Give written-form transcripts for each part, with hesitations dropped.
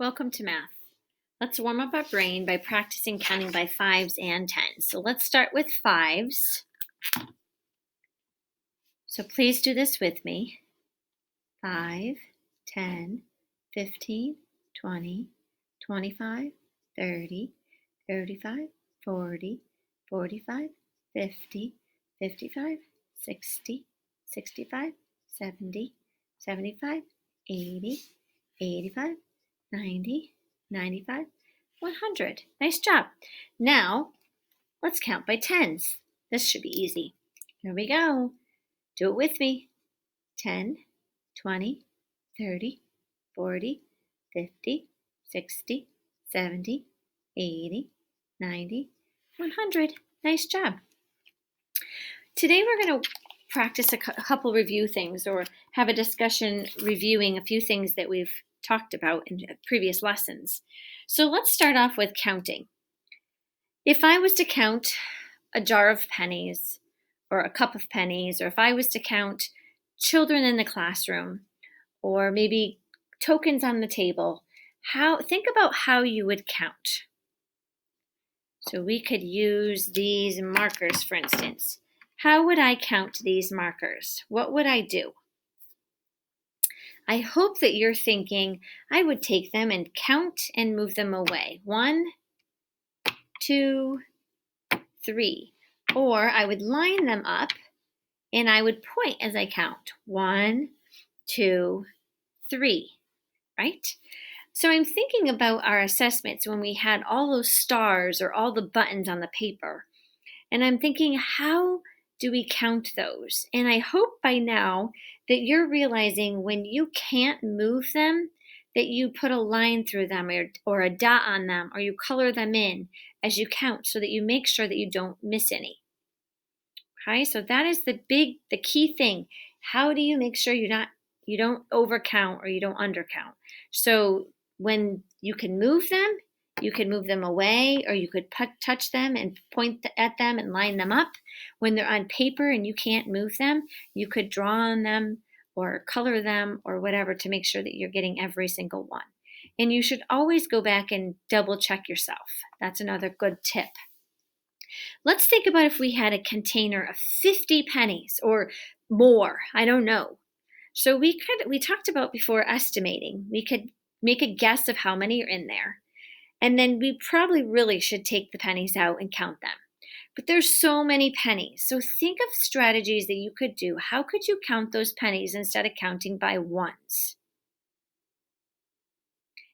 Welcome to math. Let's warm up our brain by practicing counting by fives and tens. So let's start with fives. So please do this with me. 5, 10, 15, 20, 25, 30, 35, 40, 45, 50, 55, 60, 65, 70, 75, 80, 85, 90, 95, 100. Nice job. Now, let's count by tens. This should be easy. Here we go. Do it with me. 10, 20, 30, 40, 50, 60, 70, 80, 90, 100. Nice job. Today we're going to practice a couple review things or have a discussion reviewing a few things that we've talked about in previous lessons. So let's start off with counting. If I was to count a jar of pennies or a cup of pennies, or if I was to count children in the classroom or maybe tokens on the table, think about how you would count. So we could use these markers, for instance. How would I count these markers? What would I do? I hope that you're thinking, I would take them and count and move them away. 1, 2, 3. Or I would line them up and I would point as I count. 1, 2, 3, right? So I'm thinking about our assessments when we had all those stars or all the buttons on the paper. And I'm thinking, how do we count those? And I hope by now that you're realizing when you can't move them, that you put a line through them or a dot on them, or you color them in as you count so that you make sure that you don't miss any. Okay, so that is the key thing. How do you make sure you don't overcount or you don't undercount? So when you can move them away, or you could touch them and point at them and line them up. When they're on paper and you can't move them, you could draw on them or color them or whatever to make sure that you're getting every single one. And you should always go back and double check yourself. That's another good tip. Let's think about if we had a container of 50 pennies or more. I don't know. So we talked about before estimating. We could make a guess of how many are in there. And then we probably really should take the pennies out and count them. But there's so many pennies. So think of strategies that you could do. How could you count those pennies instead of counting by ones?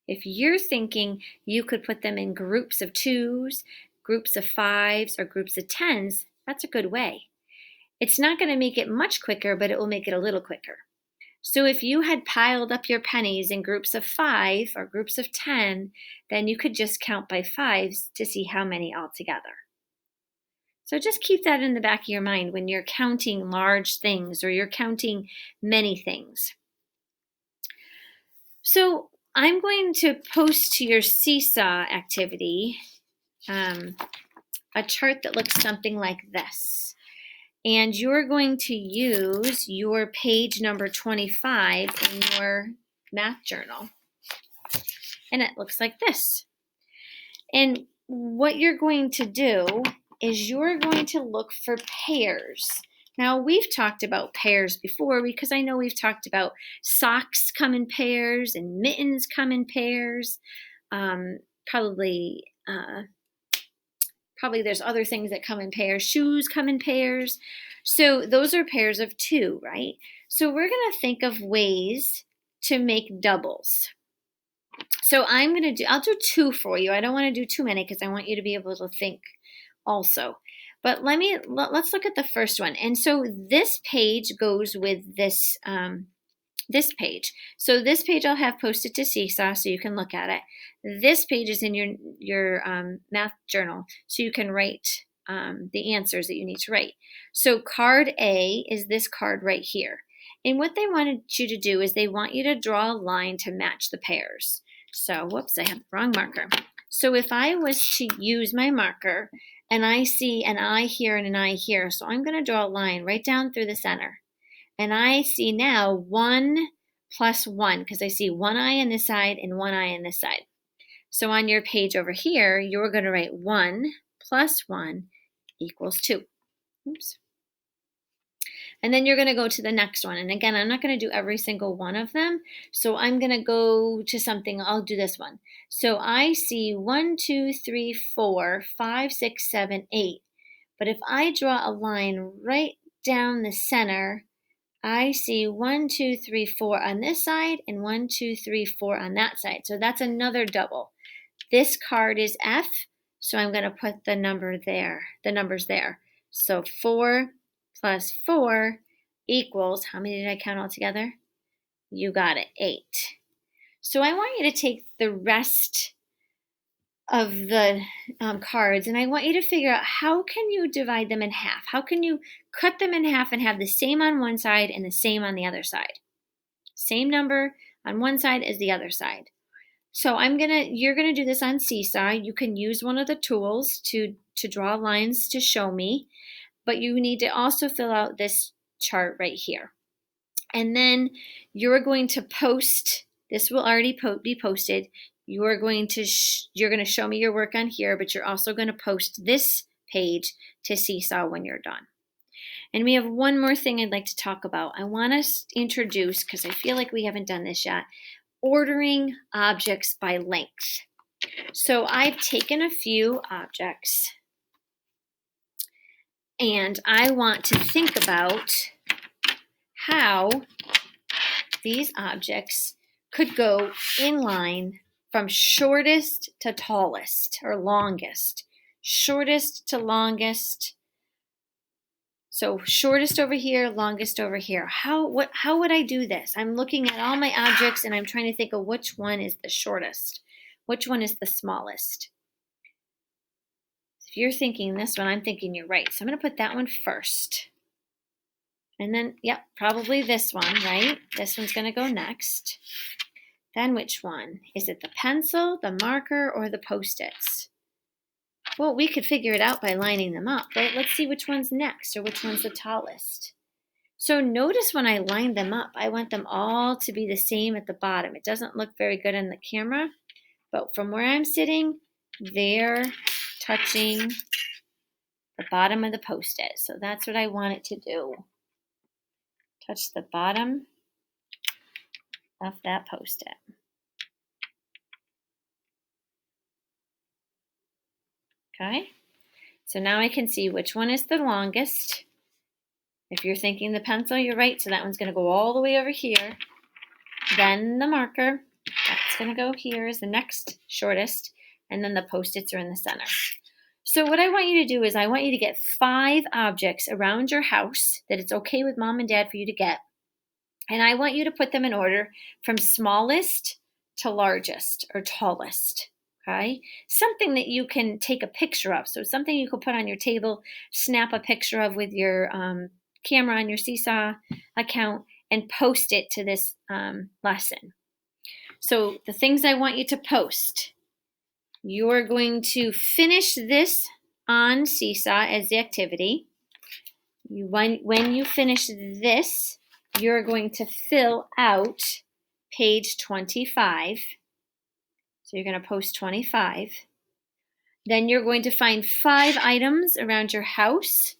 If you're thinking you could put them in groups of 2s, groups of 5s, or groups of 10s, that's a good way. It's not going to make it much quicker, but it will make it a little quicker. So if you had piled up your pennies in groups of 5 or groups of 10, then you could just count by 5s to see how many altogether. So just keep that in the back of your mind when you're counting large things or you're counting many things. So I'm going to post to your Seesaw activity a chart that looks something like this. And you're going to use your page number 25 in your math journal. And it looks like this. And what you're going to do is you're going to look for pairs. Now, we've talked about pairs before because I know we've talked about socks come in pairs and mittens come in pairs. Probably there's other things that come in pairs. Shoes come in pairs. So those are pairs of 2, right? So we're going to think of ways to make doubles. So I'll do 2 for you. I don't want to do too many because I want you to be able to think also. But let's look at the first one. And so this page goes with this page. So this page I'll have posted to Seesaw so you can look at it. This page is in your math journal so you can write the answers that you need to write. So card A is this card right here. And what they wanted you to do is they want you to draw a line to match the pairs. So, whoops, I have the wrong marker. So if I was to use my marker and I see an I here and an I here, so I'm going to draw a line right down through the center. And I see now 1 plus 1 because I see one I on this side and one I on this side. So on your page over here, you're going to write 1 plus 1 equals 2. Oops. And then you're going to go to the next one. And again, I'm not going to do every single one of them. So I'm going to go to something. I'll do this one. So I see 1, 2, 3, 4, 5, 6, 7, 8. But if I draw a line right down the center, I see 1, 2, 3, 4 on this side and 1, 2, 3, 4 on that side. So that's another double. This card is F, so I'm going to put the numbers there. So 4 plus 4 equals, how many did I count all together? You got it, 8. So I want you to take the rest of the cards and I want you to figure out how can you divide them in half? How can you cut them in half and have the same on one side and the same on the other side? Same number on one side as the other side. So you're gonna do this on Seesaw. You can use one of the tools to draw lines to show me, but you need to also fill out this chart right here. And then you're going to post, this will already be posted. You're going to show me your work on here, but you're also going to post this page to Seesaw when you're done. And we have one more thing I'd like to talk about. I want to introduce, because I feel like we haven't done this yet, ordering objects by length. So I've taken a few objects and I want to think about how these objects could go in line from shortest to tallest or longest. Shortest to longest. So shortest over here, longest over here. How would I do this? I'm looking at all my objects and I'm trying to think of which one is the shortest. Which one is the smallest? If you're thinking this one, I'm thinking you're right. So I'm going to put that one first. And then, yep, probably this one, right? This one's going to go next. Then which one? Is it the pencil, the marker, or the Post-its? Well, we could figure it out by lining them up, right? Let's see which one's next or which one's the tallest. So notice when I lined them up, I want them all to be the same at the bottom. It doesn't look very good on the camera, but from where I'm sitting, they're touching the bottom of the Post-it. So that's what I want it to do. Touch the bottom of that Post-it. Okay, so now I can see which one is the longest. If you're thinking the pencil, you're right. So that one's going to go all the way over here. Then the marker, that's going to go here is the next shortest. And then the Post-its are in the center. So what I want you to do is I want you to get 5 objects around your house that it's okay with mom and dad for you to get. And I want you to put them in order from smallest to largest or tallest. Okay? Something that you can take a picture of. So something you could put on your table, snap a picture of with your camera on your Seesaw account and post it to this lesson. So the things I want you to post. You're going to finish this on Seesaw as the activity. When you finish this, you're going to fill out page 25. So you're going to post 25. Then you're going to find 5 items around your house,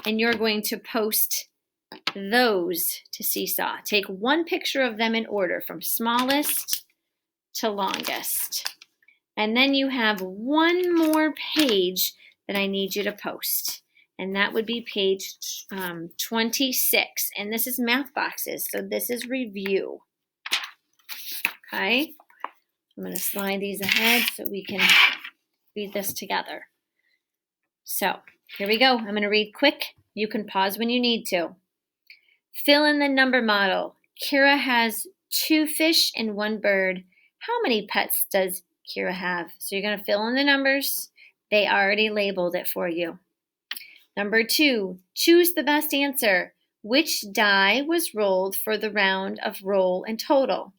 and you're going to post those to Seesaw. Take one picture of them in order from smallest to longest. And then you have one more page that I need you to post. And that would be page 26. And this is math boxes, so this is review. Okay? I'm going to slide these ahead so we can read this together. So here we go. I'm going to read quick. You can pause when you need to. Fill in the number model. Kira has 2 fish and 1 bird. How many pets does Kira have? So you're going to fill in the numbers. They already labeled it for you. Number 2, choose the best answer. Which die was rolled for the round of roll and total?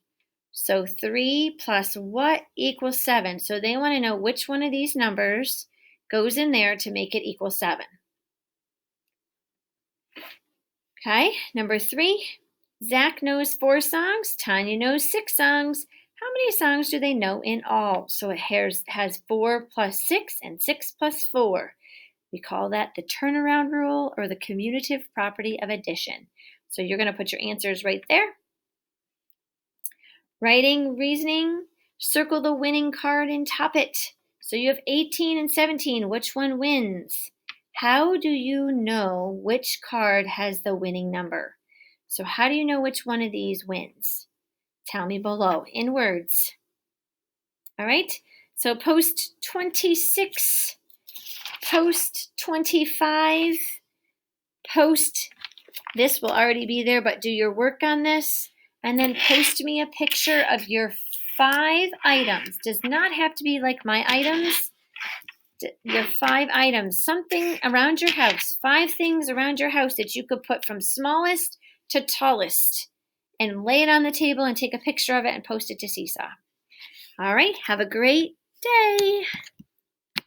So 3 plus what equals 7? So they want to know which one of these numbers goes in there to make it equal 7. Okay, number 3, Zach knows 4 songs. Tanya knows 6 songs. How many songs do they know in all? So it has 4 plus 6 and 6 plus 4. We call that the turnaround rule or the commutative property of addition. So you're going to put your answers right there. Writing, reasoning, circle the winning card and top it. So you have 18 and 17. Which one wins? How do you know which card has the winning number? So how do you know which one of these wins? Tell me below in words. All right, so post 26, post 25, post, this will already be there, but do your work on this, and then post me a picture of your 5 items. Does not have to be like my items. Your 5 items, something around your house, 5 things around your house that you could put from smallest to tallest, and lay it on the table and take a picture of it and post it to Seesaw. All right, have a great day.